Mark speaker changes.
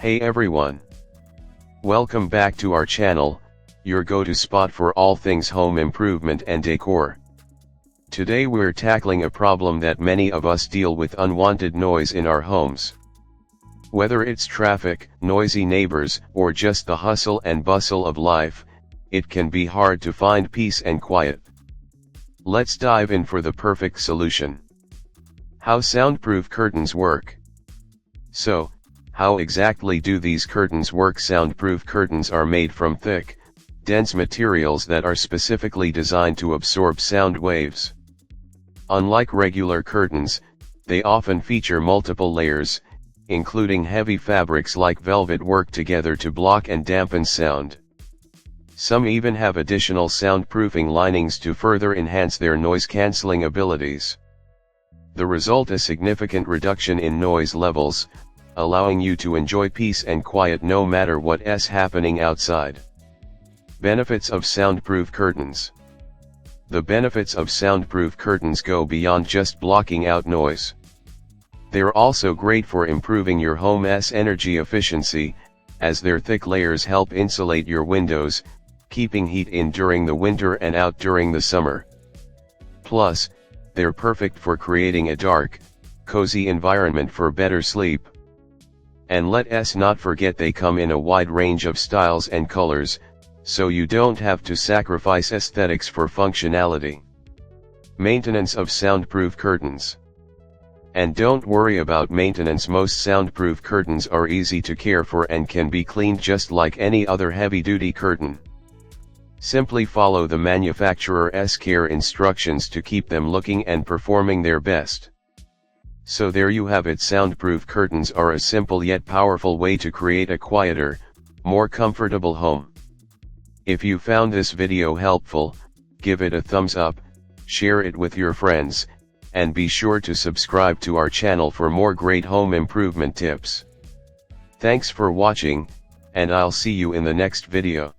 Speaker 1: Hey everyone! Welcome back to our channel, your go-to spot for all things home improvement and decor. Today we're tackling a problem that many of us deal with: unwanted noise in our homes. Whether it's traffic, noisy neighbors, or just the hustle and bustle of life, it can be hard to find peace and quiet. Let's dive in for the perfect solution. How soundproof curtains work. So, how exactly do these curtains work? Soundproof curtains are made from thick, dense materials that are specifically designed to absorb sound waves. Unlike regular curtains, they often feature multiple layers, including heavy fabrics like velvet work together to block and dampen sound. Some even have additional soundproofing linings to further enhance their noise-canceling abilities. The result: a significant reduction in noise levels, allowing you to enjoy peace and quiet no matter what's happening outside. Benefits of soundproof curtains. The benefits of soundproof curtains go beyond just blocking out noise. They're also great for improving your home's energy efficiency, as their thick layers help insulate your windows, keeping heat in during the winter and out during the summer. Plus, they're perfect for creating a dark, cozy environment for better sleep. And let's not forget they come in a wide range of styles and colors, so you don't have to sacrifice aesthetics for functionality. Maintenance of soundproof curtains. And don't worry about maintenance. Most soundproof curtains are easy to care for and can be cleaned just like any other heavy-duty curtain. Simply follow the manufacturer's care instructions to keep them looking and performing their best. So there you have it. Soundproof curtains are a simple yet powerful way to create a quieter, more comfortable home. If you found this video helpful, give it a thumbs up, share it with your friends, and be sure to subscribe to our channel for more great home improvement tips. Thanks for watching, and I'll see you in the next video.